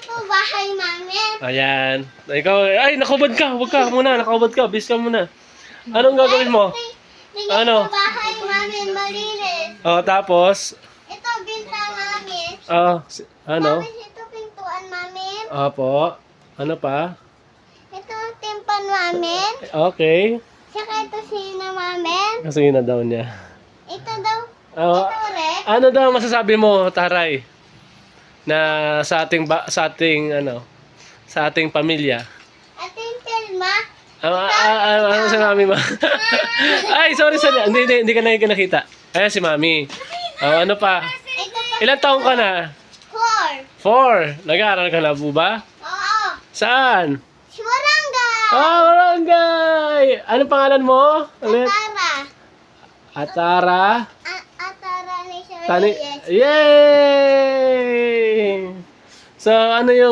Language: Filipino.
po bahay namin. Ayan. Ikaw, ay, nakubad ka. Huwag ka muna, nakubad ka. Bis ka muna. Anong gagawin mo? Ano? Ano? Bahay namin malinis. Tapos, Ito binta namin. ano? Tapos ito pintuan namin. Opo. Ano pa? Ito timpan namin. Okay. Saka ito sina namin. Kasi yun na daw niya. Ito daw. Ah, Ito ulit. ano daw masasabi mo, Taray? Na sa ating pamilya. At yung Telma. Ano si Mami mo? Ay, sorry. Hindi ka na nakita. Ayan si Mami. Ano pa? Ito pa. Ilang taong ka na? 4. 4. Nag-aaral ka na po ba? Oo. Saan? Barangay. Barangay! Ano pangalan mo? Ulit. Atara. Atara. Atara ni Tani. Shirley. Yay! So, ano yung